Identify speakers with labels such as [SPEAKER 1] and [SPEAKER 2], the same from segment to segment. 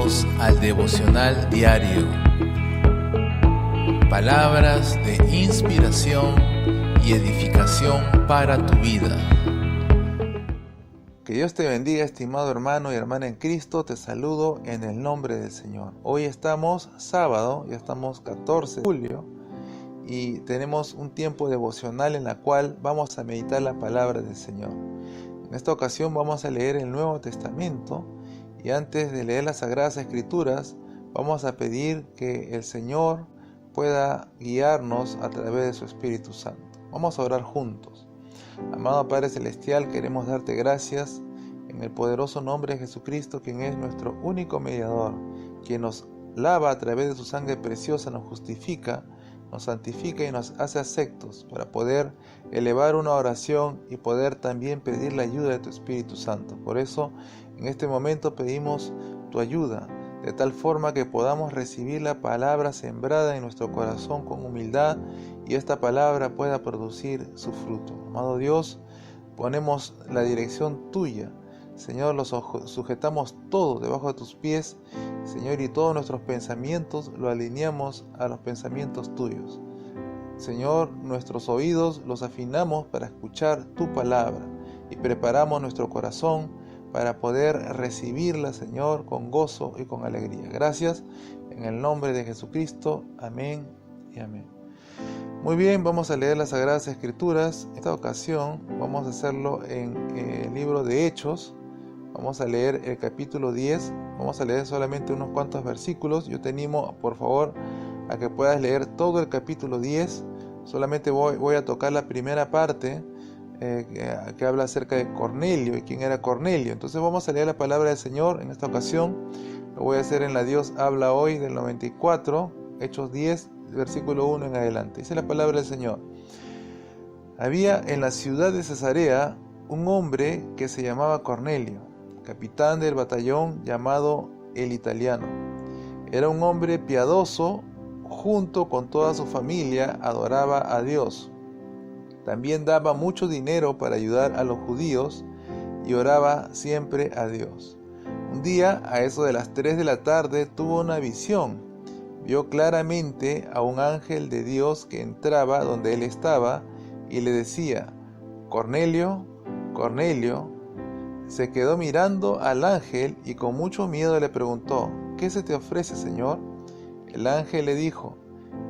[SPEAKER 1] Bienvenidos al devocional diario. Palabras de inspiración y edificación para tu vida.
[SPEAKER 2] Que Dios te bendiga, estimado hermano y hermana en Cristo. Te saludo en el nombre del Señor. Hoy estamos sábado, ya estamos 14 de julio y tenemos un tiempo devocional en la cual vamos a meditar la palabra del Señor. En esta ocasión vamos a leer el Nuevo Testamento y antes de leer las Sagradas Escrituras vamos a pedir que el Señor pueda guiarnos a través de su Espíritu Santo. Vamos a orar juntos. Amado Padre Celestial, queremos darte gracias en el poderoso nombre de Jesucristo, quien es nuestro único mediador, quien nos lava a través de su sangre preciosa, nos justifica, nos santifica y nos hace aceptos para poder elevar una oración y poder también pedir la ayuda de tu Espíritu Santo. Por eso, en este momento pedimos tu ayuda, de tal forma que podamos recibir la palabra sembrada en nuestro corazón con humildad y esta palabra pueda producir su fruto. Amado Dios, ponemos la dirección tuya. Señor, los sujetamos todo debajo de tus pies, Señor, y todos nuestros pensamientos lo alineamos a los pensamientos tuyos. Señor, nuestros oídos los afinamos para escuchar tu palabra y preparamos nuestro corazón para poder recibirla, Señor, con gozo y con alegría. Gracias, en el nombre de Jesucristo. Amén y amén. Muy bien, vamos a leer las Sagradas Escrituras. En esta ocasión vamos a hacerlo en el libro de Hechos. Vamos a leer el capítulo 10. Vamos a leer solamente unos cuantos versículos. Yo te animo, por favor, a que puedas leer todo el capítulo 10. Solamente voy a tocar la primera parte que habla acerca de Cornelio y quién era Cornelio. Entonces vamos a leer la palabra del Señor en esta ocasión. Lo voy a hacer en la Dios habla hoy del 94, Hechos 10, versículo 1 en adelante. Dice la palabra del Señor. Había en la ciudad de Cesarea un hombre que se llamaba Cornelio, capitán del batallón llamado el Italiano. Era un hombre piadoso, junto con toda su familia adoraba a Dios. También daba mucho dinero para ayudar a los judíos y oraba siempre a Dios. Un día, a eso de las 3 de la tarde, tuvo una visión. Vio claramente a un ángel de Dios que entraba donde él estaba y le decía: Cornelio, Cornelio. Se quedó mirando al ángel y con mucho miedo le preguntó: ¿qué se te ofrece, Señor? El ángel le dijo: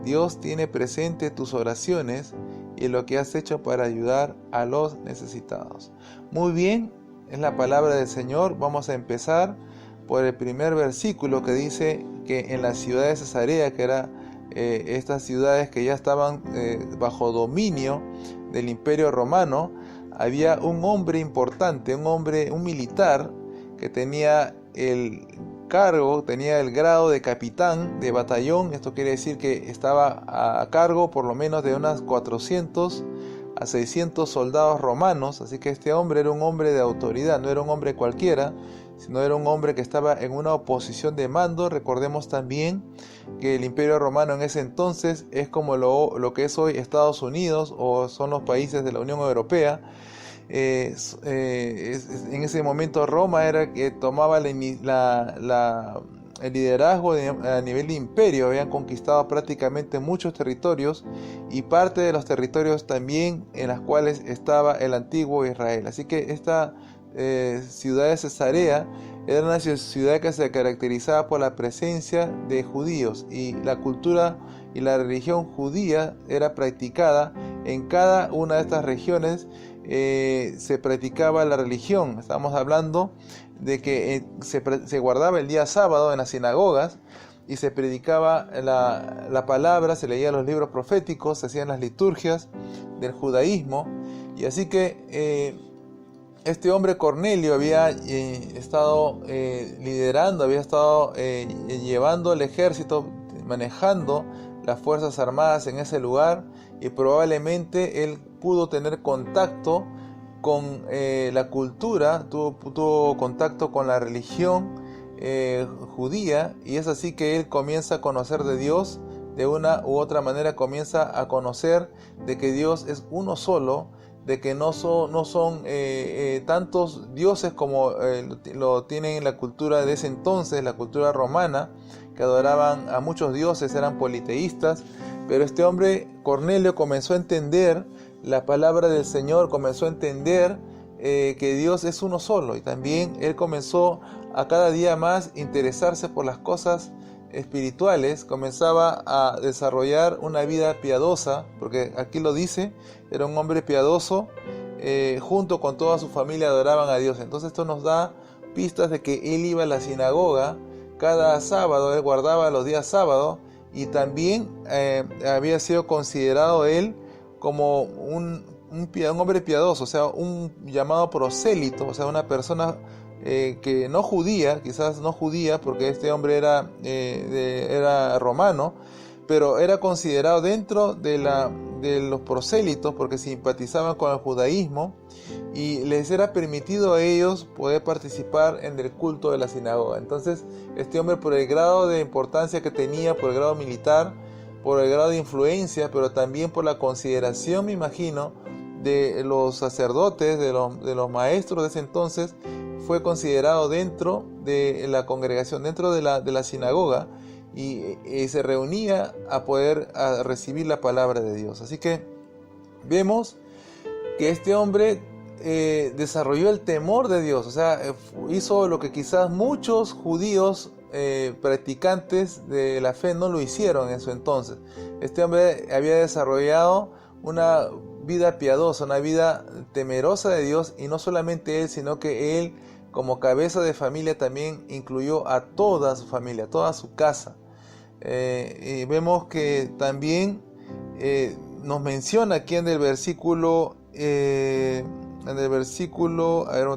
[SPEAKER 2] Dios tiene presente tus oraciones y lo que has hecho para ayudar a los necesitados. Muy bien, es la palabra del Señor. Vamos a empezar por el primer versículo que dice que en la ciudad de Cesarea, que era estas ciudades que ya estaban bajo dominio del Imperio Romano, había un hombre importante, un militar que tenía el cargo, tenía el grado de capitán de batallón. Esto quiere decir que estaba a cargo por lo menos de unas 400 a 600 soldados romanos, así que este hombre era un hombre de autoridad, no era un hombre cualquiera, sino era un hombre que estaba en una posición de mando. Recordemos también que el Imperio Romano en ese entonces es como lo que es hoy Estados Unidos o son los países de la Unión Europea. En ese momento Roma era que tomaba el liderazgo a nivel de imperio. Habían conquistado prácticamente muchos territorios y parte de los territorios también en las cuales estaba el antiguo Israel. Así que esta ciudad de Cesarea era una ciudad que se caracterizaba por la presencia de judíos y la cultura y la religión judía era practicada en cada una de estas regiones. Se practicaba la religión. Estamos hablando de que se guardaba el día sábado en las sinagogas y se predicaba la palabra, se leían los libros proféticos, se hacían las liturgias del judaísmo. Y así que este hombre Cornelio había estado liderando, había estado llevando el ejército, manejando las fuerzas armadas en ese lugar, y probablemente él pudo tener contacto con la cultura, tuvo contacto con la religión judía, y es así que él comienza a conocer de Dios. De una u otra manera comienza a conocer de que Dios es uno solo, de que no son tantos dioses como lo tienen en la cultura de ese entonces, la cultura romana, que adoraban a muchos dioses, eran politeístas. Pero este hombre, Cornelio, comenzó a entender la palabra del Señor, comenzó a entender que Dios es uno solo, y también él comenzó a cada día más interesarse por las cosas espirituales, comenzaba a desarrollar una vida piadosa, porque aquí lo dice, era un hombre piadoso, junto con toda su familia adoraban a Dios. Entonces esto nos da pistas de que él iba a la sinagoga cada sábado, él guardaba los días sábados, y también había sido considerado él como un hombre piadoso, o sea, un llamado prosélito, o sea, una persona que no judía, quizás no judía, porque este hombre era romano, pero era considerado dentro de los prosélitos, porque simpatizaban con el judaísmo, y les era permitido a ellos poder participar en el culto de la sinagoga. Entonces, este hombre, por el grado de importancia que tenía, por el grado militar, por el grado de influencia, pero también por la consideración, me imagino, de los sacerdotes, de los maestros de ese entonces, fue considerado dentro de la congregación, dentro de la sinagoga, y se reunía a recibir la palabra de Dios. Así que vemos que este hombre desarrolló el temor de Dios, o sea, hizo lo que quizás muchos judíos practicantes de la fe no lo hicieron en su entonces. Este hombre había desarrollado una vida piadosa, una vida temerosa de Dios, y no solamente él, sino que él, como cabeza de familia, también incluyó a toda su familia, a toda su casa. Y vemos que también nos menciona aquí en el versículo, a ver,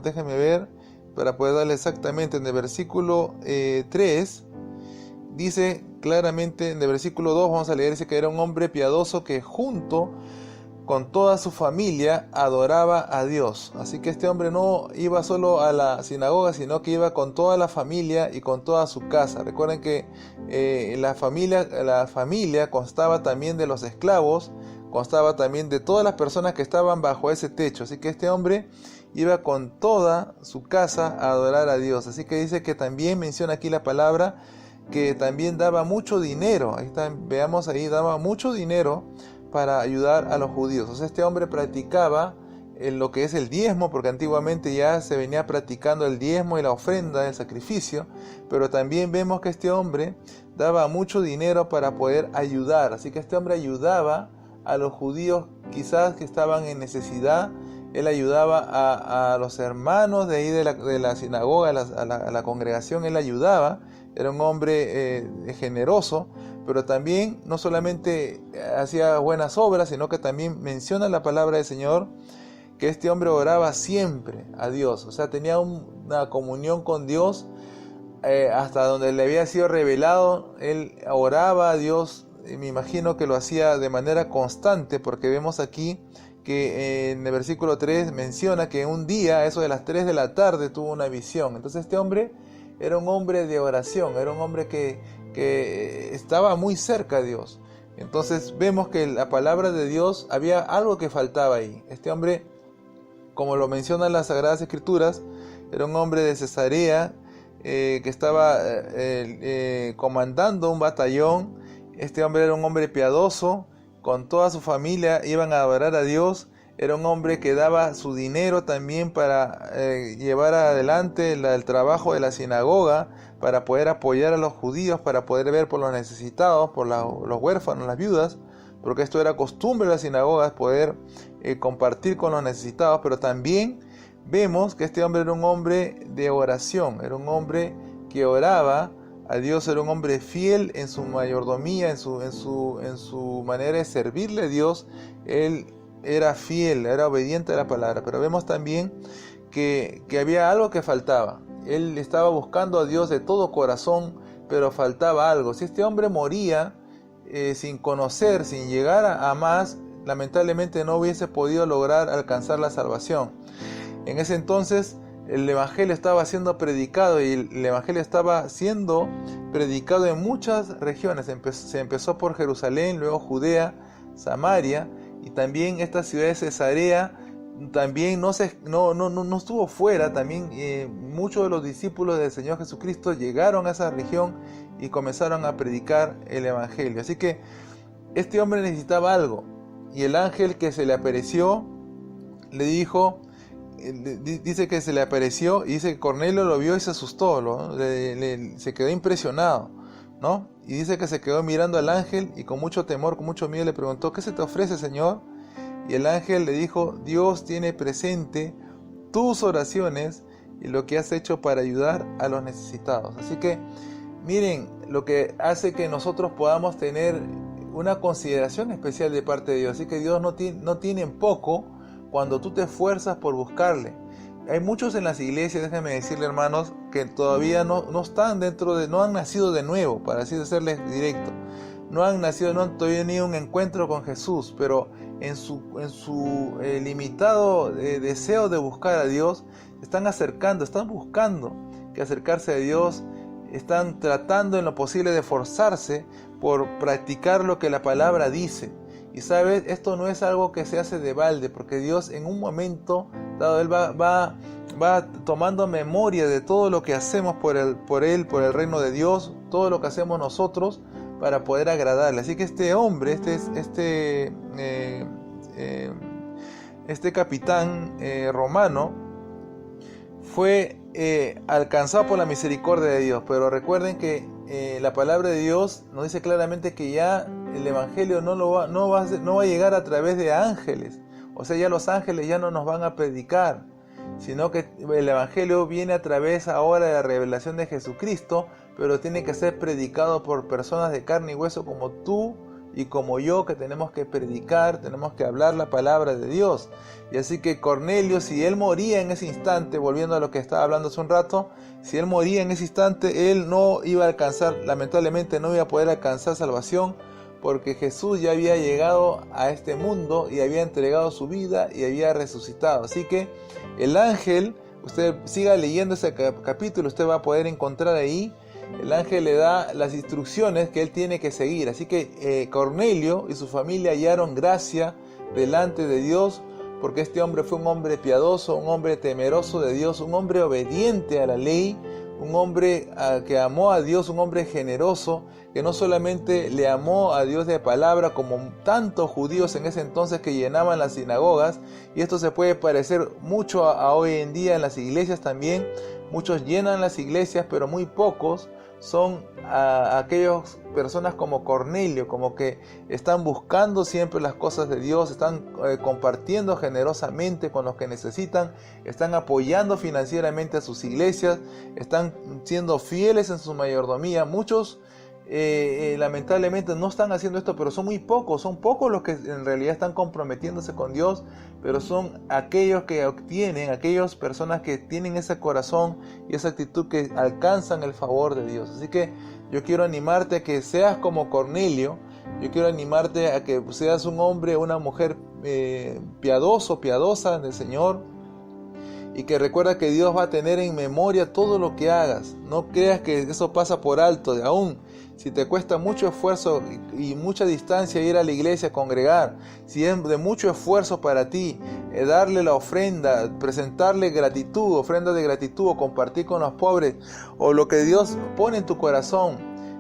[SPEAKER 2] déjenme ver, para poder darle exactamente, en el versículo 3, dice claramente, en el versículo 2 vamos a leer, dice que era un hombre piadoso que junto con toda su familia adoraba a Dios. Así que este hombre no iba solo a la sinagoga, sino que iba con toda la familia y con toda su casa. Recuerden que la familia constaba también de los esclavos, constaba también de todas las personas que estaban bajo ese techo. Así que este hombre iba con toda su casa a adorar a Dios. Así que dice que también menciona aquí la palabra que también daba mucho dinero. Ahí está, veamos ahí, daba mucho dinero para ayudar a los judíos. O sea, este hombre practicaba lo que es el diezmo, porque antiguamente ya se venía practicando el diezmo y la ofrenda, el sacrificio, pero también vemos que este hombre daba mucho dinero para poder ayudar. Así que este hombre ayudaba a los judíos quizás que estaban en necesidad. Él ayudaba a los hermanos de ahí de la sinagoga, a la congregación, él ayudaba. Era un hombre generoso, pero también no solamente hacía buenas obras, sino que también menciona la palabra del Señor que este hombre oraba siempre a Dios. O sea, tenía una comunión con Dios hasta donde le había sido revelado. Él oraba a Dios, y me imagino que lo hacía de manera constante, porque vemos aquí que en el versículo 3 menciona que un día, a eso de las 3 de la tarde, tuvo una visión. Entonces este hombre era un hombre de oración, era un hombre que estaba muy cerca de Dios. Entonces vemos que la palabra de Dios, había algo que faltaba ahí. Este hombre, como lo mencionan las Sagradas Escrituras, era un hombre de Cesarea, que estaba comandando un batallón. Este hombre era un hombre piadoso, con toda su familia iban a adorar a Dios. Era un hombre que daba su dinero también para llevar adelante el trabajo de la sinagoga, para poder apoyar a los judíos, para poder ver por los necesitados, por los huérfanos, las viudas, porque esto era costumbre de las sinagogas, poder compartir con los necesitados. Pero también vemos que este hombre era un hombre de oración, era un hombre que oraba a Dios, era un hombre fiel en su mayordomía, en su manera de servirle a Dios. Él era fiel, era obediente a la palabra. Pero vemos también que había algo que faltaba. Él estaba buscando a Dios de todo corazón, pero faltaba algo. Si este hombre moría sin conocer, sin llegar a más, lamentablemente no hubiese podido lograr alcanzar la salvación. En ese entonces el evangelio estaba siendo predicado, y el evangelio estaba siendo predicado en muchas regiones. Se empezó por Jerusalén, luego Judea, Samaria, y también esta ciudad de Cesarea también no estuvo fuera. También muchos de los discípulos del Señor Jesucristo llegaron a esa región y comenzaron a predicar el Evangelio. Así que este hombre necesitaba algo, y el ángel que se le apareció le dijo, dice que se le apareció, y dice que Cornelio lo vio y se asustó, ¿no? Se quedó impresionado, ¿no? Y dice que se quedó mirando al ángel y con mucho temor, con mucho miedo le preguntó: ¿qué se te ofrece, Señor? Y el ángel le dijo: Dios tiene presente tus oraciones y lo que has hecho para ayudar a los necesitados. Así que miren lo que hace que nosotros podamos tener una consideración especial de parte de Dios. Así que Dios no tiene en poco cuando tú te esfuerzas por buscarle. Hay muchos en las iglesias, déjenme decirle, hermanos, que todavía no están no han nacido de nuevo, para así decirles directo. No han todavía tenido un encuentro con Jesús, pero en su limitado deseo de buscar a Dios, están buscando que acercarse a Dios, están tratando en lo posible de esforzarse por practicar lo que la palabra dice. Y sabes, esto no es algo que se hace de balde, porque Dios en un momento dado, Él va tomando memoria de todo lo que hacemos por el reino de Dios, todo lo que hacemos nosotros para poder agradarle. Así que este hombre, este capitán romano, fue alcanzado por la misericordia de Dios. Pero recuerden que la palabra de Dios nos dice claramente que ya el evangelio no va a llegar a través de ángeles. O sea, ya los ángeles ya no nos van a predicar, sino que el evangelio viene a través ahora de la revelación de Jesucristo, pero tiene que ser predicado por personas de carne y hueso como tú y como yo, que tenemos que predicar, tenemos que hablar la palabra de Dios. Y así que Cornelio, si él moría en ese instante, volviendo a lo que estaba hablando hace un rato, si él moría en ese instante, él no iba a alcanzar, lamentablemente no iba a poder alcanzar salvación, porque Jesús ya había llegado a este mundo y había entregado su vida y había resucitado. Así que el ángel, usted siga leyendo ese capítulo, usted va a poder encontrar ahí, el ángel le da las instrucciones que él tiene que seguir. Así que Cornelio y su familia hallaron gracia delante de Dios, porque este hombre fue un hombre piadoso, un hombre temeroso de Dios, un hombre obediente a la ley, un hombre que amó a Dios, un hombre generoso, que no solamente le amó a Dios de palabra, como tantos judíos en ese entonces que llenaban las sinagogas, y esto se puede parecer mucho a hoy en día en las iglesias también. Muchos llenan las iglesias, pero muy pocos son aquellas personas como Cornelio, como que están buscando siempre las cosas de Dios, están compartiendo generosamente con los que necesitan, están apoyando financieramente a sus iglesias, están siendo fieles en su mayordomía. Muchos lamentablemente no están haciendo esto, pero son pocos los que en realidad están comprometiéndose con Dios, pero son aquellos que obtienen, aquellas personas que tienen ese corazón y esa actitud que alcanzan el favor de Dios. Así que yo quiero animarte a que seas como Cornelio, yo quiero animarte a que seas un hombre o una mujer piadosa del Señor, y que recuerda que Dios va a tener en memoria todo lo que hagas. No creas que eso pasa por alto. Aún si te cuesta mucho esfuerzo y mucha distancia ir a la iglesia, congregar, si es de mucho esfuerzo para ti darle la ofrenda, presentarle gratitud, ofrenda de gratitud, o compartir con los pobres, o lo que Dios pone en tu corazón,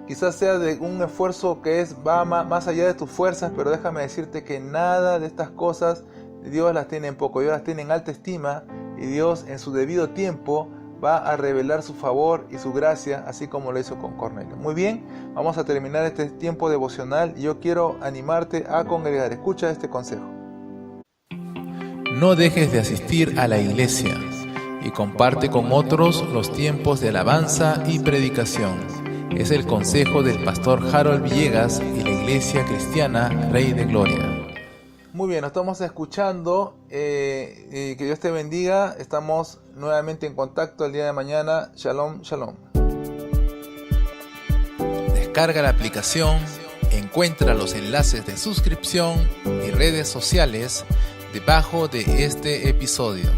[SPEAKER 2] quizás sea de un esfuerzo que va más allá de tus fuerzas, pero déjame decirte que nada de estas cosas Dios las tiene en poco, Dios las tiene en alta estima, y Dios en su debido tiempo va a revelar su favor y su gracia, así como lo hizo con Cornelio. Muy bien, vamos a terminar este tiempo devocional y yo quiero animarte a congregar. Escucha este consejo.
[SPEAKER 1] No dejes de asistir a la iglesia y comparte con otros los tiempos de alabanza y predicación. Es el consejo del pastor Harold Villegas y la Iglesia Cristiana Rey de Gloria.
[SPEAKER 2] Muy bien, nos estamos escuchando, que Dios te bendiga, estamos nuevamente en contacto el día de mañana. Shalom, shalom.
[SPEAKER 1] Descarga la aplicación, encuentra los enlaces de suscripción y redes sociales debajo de este episodio.